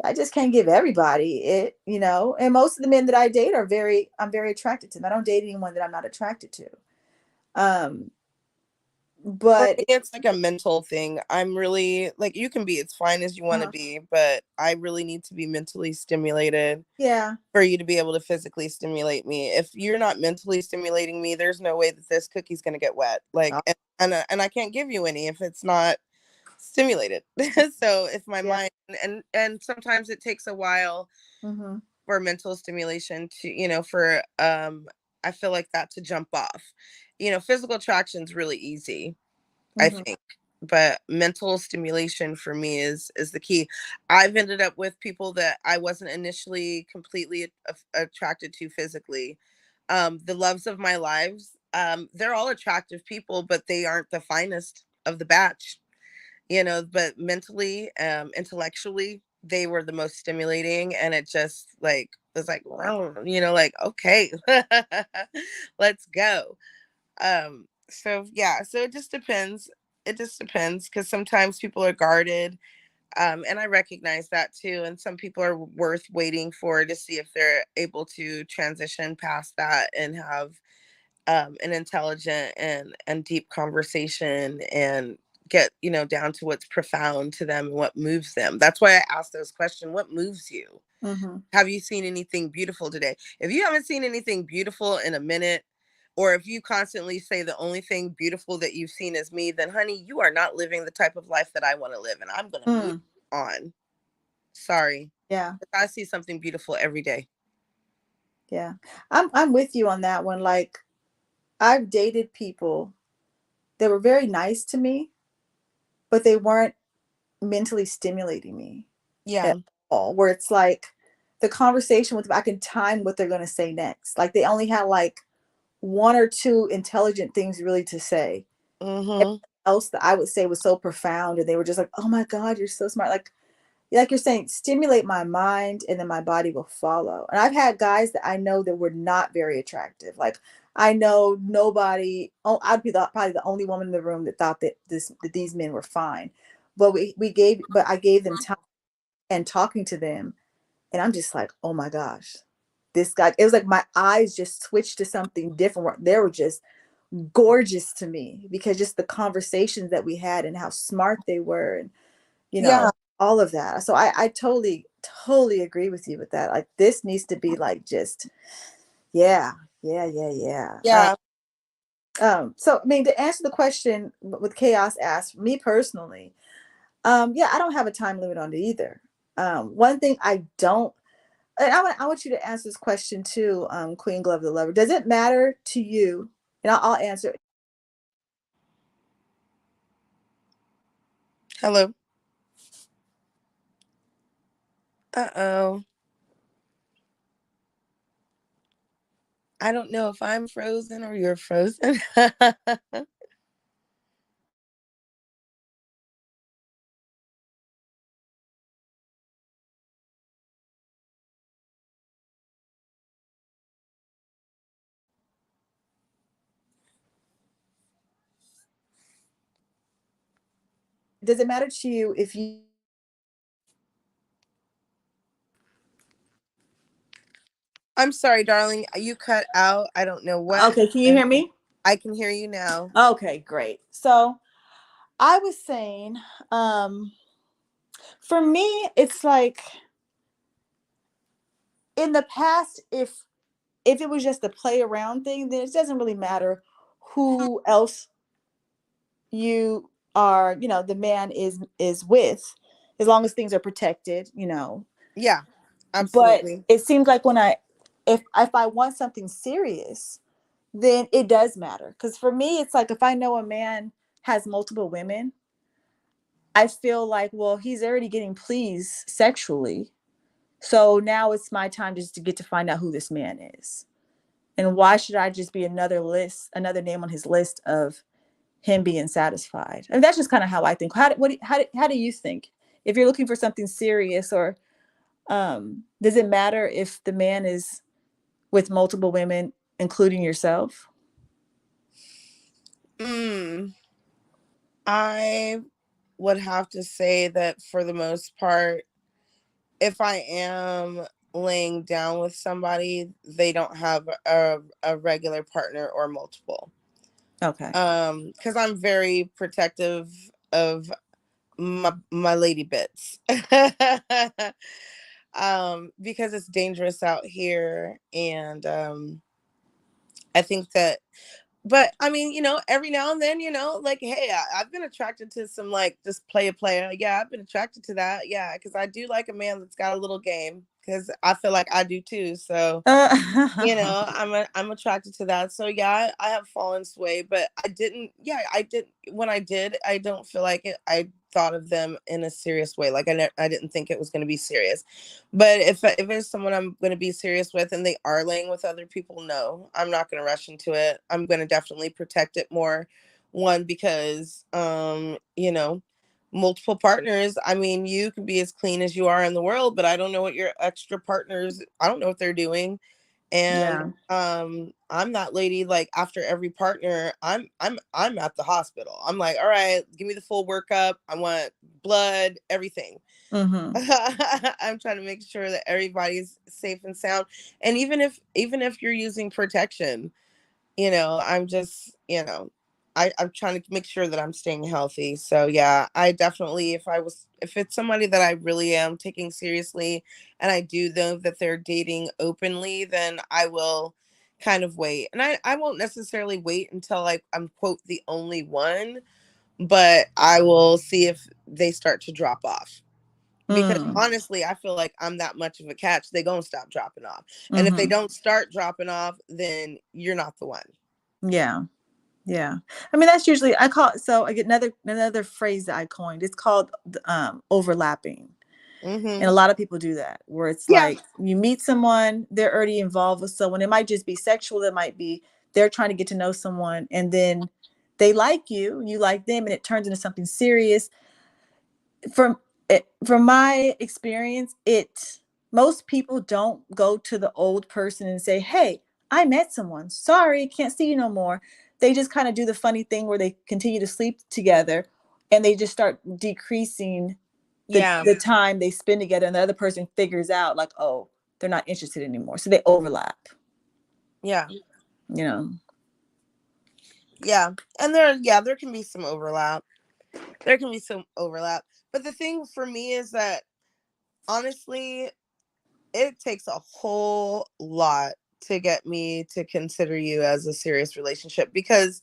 I just can't give everybody it. And most of the men that I date I'm very attracted to them. I don't date anyone that I'm not attracted to. Um, For but me, it's like a mental thing. I'm really like, you can be as fine as you want to uh, be, but I really need to be mentally stimulated yeah, for you to be able to physically stimulate me. If you're not mentally stimulating me, there's no way that this cookie's gonna get wet. uh, Like, and I can't give you any if it's not stimulated. So if my yeah, mind, and sometimes it takes a while hmm for mental stimulation to, for I feel like that to jump off. Physical attraction's really easy. I Mhm. think. But mental stimulation for me is the key. I've ended up with people that I wasn't initially completely attracted to physically. The loves of my lives, they're all attractive people, but they aren't the finest of the batch, but mentally, intellectually, they were the most stimulating, and it just like was like, wow, like, okay, let's go. So yeah, so it just depends, because sometimes people are guarded, and I recognize that too, and some people are worth waiting for to see if they're able to transition past that and have an intelligent and deep conversation, and get down to what's profound to them and what moves them. That's why I asked those questions. What moves you? Mhm. Have you seen anything beautiful today? If you haven't seen anything beautiful in a minute, or if you constantly say the only thing beautiful that you've seen is me, then honey, you are not living the type of life that I want to live, and I'm going to move Mm. on. Sorry. Yeah. I see something beautiful every day. Yeah. I'm with you on that one. Like, I've dated people that were very nice to me, but they weren't mentally stimulating me Yeah. at all. Where it's like the conversation with them, I can time what they're going to say next. Like, they only had like one or two intelligent things really to say. Everything Mhm. else that I would say was so profound, and they were just like, "Oh my God, you're so smart!" Like you're saying, stimulate my mind, and then my body will follow. And I've had guys that I know that were not very attractive. Like, I know nobody. Oh, I'd be probably the only woman in the room that thought that these men were fine. But I gave them time and talking to them, and I'm just like, oh my gosh, this guy. It was like my eyes just switched to something different. They were just gorgeous to me because just the conversations that we had and how smart they were, and you know, Yeah. all of that. So I totally agree with you with that. Like, this needs to be like just, yeah, yeah, yeah, yeah. Yeah. So I mean, to answer the question with chaos asked, me personally, yeah, I don't have a time limit on it either. One thing I don't, and I want you to answer this question too, Queen Glove the Lover. Does it matter to you? And I'll answer. Hello. Uh-oh. I don't know if I'm frozen or you're frozen. Does it matter to you if you? I'm sorry, darling. You cut out. I don't know what Okay, can you happened. hear me? I can hear you now. Okay, great. So I was saying, for me, it's like in the past, if it was just a play around thing, then it doesn't really matter who else you are, the man is with, as long as things are protected. Yeah, But absolutely. it seems like when if I want something serious, then it does matter. Because for me, it's like if I know a man has multiple women, I feel like, well, he's already getting pleased sexually. So now it's my time just to get to find out who this man is. And why should I just be another name on his list of him being satisfied? And that's just kind of how I think. How do you think? If you're looking for something serious, or does it matter if the man is with multiple women, including yourself? Mm, I would have to say that for the most part, if I am laying down with somebody, they don't have a regular partner or multiple. Okay. Because I'm very protective of my lady bits. Because it's dangerous out here, and I think that but I mean, every now and then, like, hey, I've been attracted to some, like, just player. Yeah, I've been attracted to that. Yeah, because I do like a man that's got a little game. Because I feel like I do too. So I'm attracted to that. So yeah, I have fallen sway, but I didn't. Yeah, I did. When I did, I don't feel like it. I thought of them in a serious way. Like I didn't think it was going to be serious. But if it's someone I'm going to be serious with and they are laying with other people, no, I'm not going to rush into it. I'm going to definitely protect it more. One, because multiple partners. I mean, you can be as clean as you are in the world, but I don't know what your extra partners, I don't know what they're doing. And Yeah. I'm that lady, like, after every partner, I'm at the hospital. I'm like, all right, give me the full workup. I want blood, everything. Mm-hmm. I'm trying to make sure that everybody's safe and sound. And even if you're using protection, I'm just, I'm trying to make sure that I'm staying healthy. So yeah, I definitely, if it's somebody that I really am taking seriously and I do know that they're dating openly, then I will kind of wait. And I won't necessarily wait until, like, I'm, quote, the only one, but I will see if they start to drop off. Because Mm. honestly, I feel like I'm that much of a catch. They gonna stop dropping off. And if they Mm-hmm. don't start dropping off, then you're not the one. Yeah. Yeah. I mean, that's usually I call it, so I get another phrase that I coined. It's called overlapping. And Mm-hmm. a lot of people do that, where it's Yeah. like you meet someone, they're already involved with someone. It might just be sexual, it might be they're trying to get to know someone, and then they like you like them, and it turns into something serious. From my experience, it most people don't go to the old person and say, "Hey, I met someone. Sorry, can't see you no more." They just kind of do the funny thing where they continue to sleep together, and they just start decreasing the Yeah. the time they spend together, and the other person figures out like, oh, they're not interested anymore, so they overlap. Yeah. You know. Yeah. And there can be some overlap. There can be some overlap. But the thing for me is that, honestly, it takes a whole lot to get me to consider you as a serious relationship, because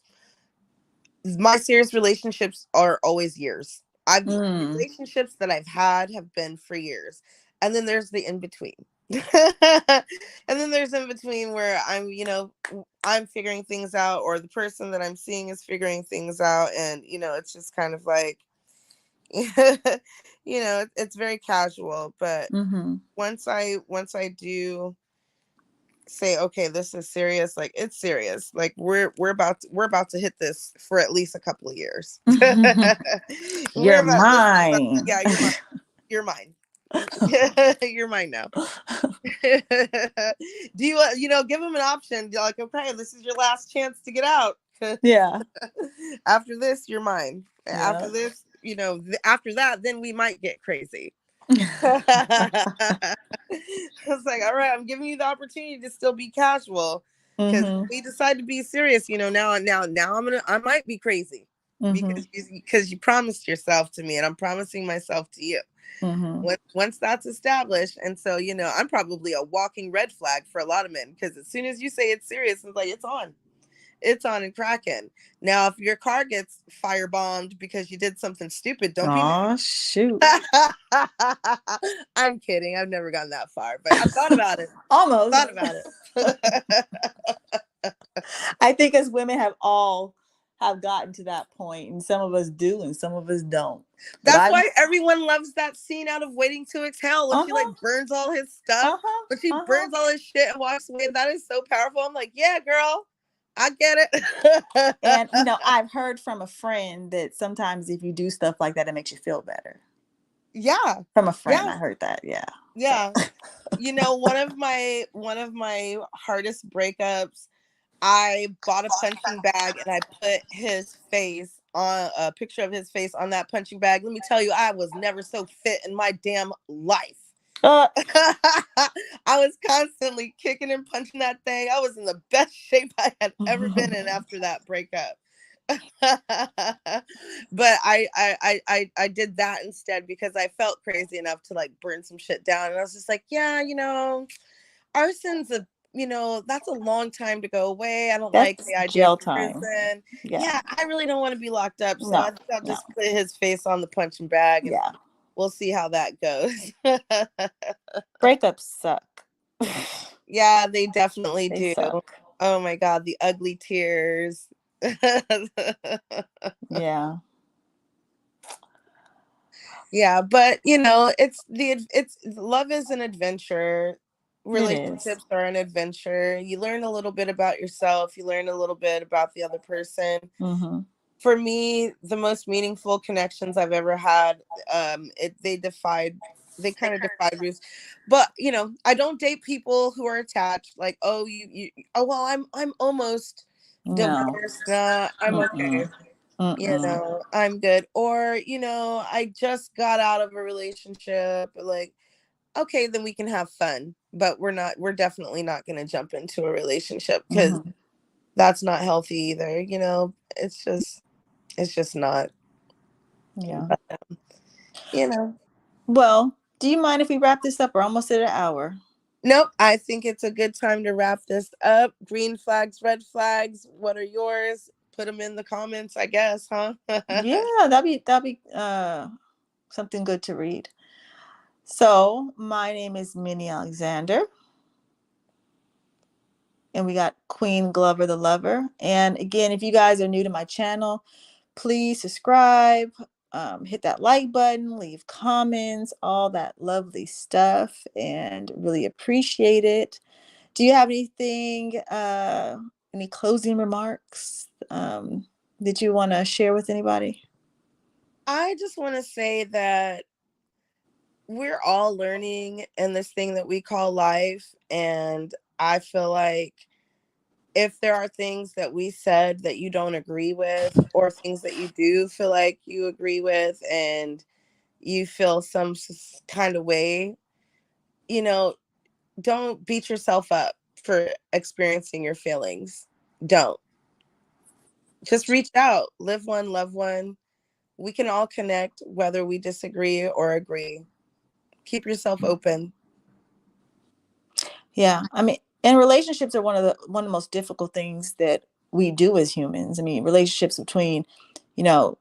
my serious relationships are always years. Mm. Relationships that I've had have been for years. And then there's the in between. And then there's in between where I'm figuring things out, or the person that I'm seeing is figuring things out, and it's just kind of like it's very casual. But Mm-hmm. once I do say, okay, this is serious, like, it's serious, like, we're about to hit this for at least a couple of years. You're This is about, mine. yeah, you're mine. You're mine now. Do you give them an option? You're like, okay, this is your last chance to get out. Yeah. After this, you're mine. Yeah. After this, after that, then we might get crazy. I was like, all right, I'm giving you the opportunity to still be casual, because Mm-hmm. we decide to be serious. Now I might be crazy, Mm-hmm. because you promised yourself to me, and I'm promising myself to you. Mm-hmm. Once that's established, and so I'm probably a walking red flag for a lot of men, because as soon as you say it's serious, it's like it's on and cracking. Now, if your car gets firebombed because you did something stupid, don't be Oh shoot. mad. I'm kidding. I've never gone that far, but I thought about it. Almost. Thought about it. I think as women have gotten to that point, and some of us do, and some of us don't. But That's I. why everyone loves that scene out of Waiting to Exhale, when Uh she, like, huh. burns all his stuff, Uh huh. when she Uh huh. burns all his shit and walks away. That is so powerful. I'm like, yeah, girl, I get it. And I've heard from a friend that sometimes if you do stuff like that, it makes you feel better. Yeah, From a friend, yeah, I heard that. Yeah. So. yeah. One of my hardest breakups, I bought a punching bag and I put his face on a picture of his face on that punching bag. Let me tell you, I was never so fit in my damn life. Uh, I was constantly kicking and punching that thing. I was in the best shape I had ever been in after that breakup. But I did that instead, because I felt crazy enough to, like, burn some shit down, and I was just like, yeah, arson's that's a long time to go away. I don't like That's the idea jail of time. prison. Yeah. Yeah, I really don't want to be locked up. So No. I think I'll No. just put his face on the punching bag and Yeah. we'll see how that goes. Breakups suck. Yeah, they definitely They do. suck. Oh my God, the ugly tears. Yeah. Yeah, but it's love is an adventure. It is. Relationships are an adventure. You learn a little bit about yourself, you learn a little bit about the other person. Mm-hmm. For me, the most meaningful connections I've ever had, they kind of defied rules. But I don't date people who are attached. Like, oh, oh well, I'm almost No. divorced. Nah, I'm okay. Mm-mm. Mm-mm. I'm good. Or I just got out of a relationship. Like, okay, then we can have fun. But we're definitely not going to jump into a relationship because Mm-hmm. that's not healthy either. It's just not. Yeah. But, you know. Well, do you mind if we wrap this up? We're almost at an hour. Nope. I think it's a good time to wrap this up. Green flags, red flags. What are yours? Put them in the comments, I guess, huh? Yeah, that'd be something good to read. So my name is Minnie Alexander. And we got Queen Glover the Lover. And again, if you guys are new to my channel, please subscribe, hit that like button, leave comments, all that lovely stuff, and really appreciate it. Do you have anything, any closing remarks that you want to share with anybody? I just want to say that we're all learning in this thing that we call life. And I feel like if there are things that we said that you don't agree with, or things that you do feel like you agree with, and you feel some kind of way, you know, don't beat yourself up for experiencing your feelings. Don't. Just reach out, live one, love one. We can all connect whether we disagree or agree. Keep yourself open. Yeah, I mean, and relationships are one of the most difficult things that we do as humans. I mean, relationships between, you know,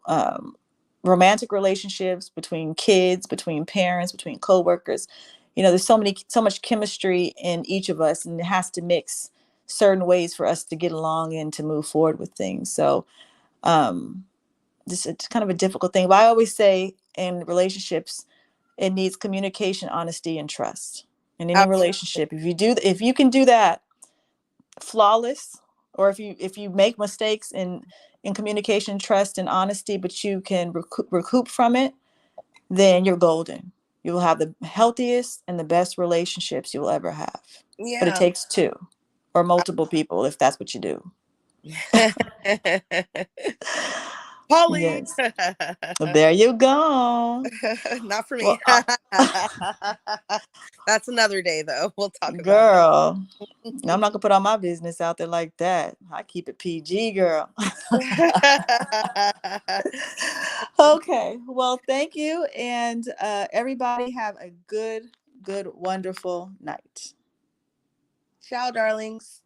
romantic relationships, between kids, between parents, between coworkers. There's so much chemistry in each of us, and it has to mix certain ways for us to get along and to move forward with things. So, um, this it's kind of a difficult thing. But I always say in relationships, it needs communication, honesty, and trust. In any Absolutely. relationship, if you can do that flawless, or if you make mistakes in communication, trust, and honesty, but you can recoup from it, then you're golden. You will have the healthiest and the best relationships you will ever have. But it Yeah. takes two or multiple people if that's what you do. Polly. Yes. Well, there you go. Not for me. Well, That's another day, though. We'll talk about girl, I'm not gonna put all my business out there like that. I keep it PG, girl. that. Okay. Well, thank you, and everybody have a good, wonderful night. Ciao, darlings.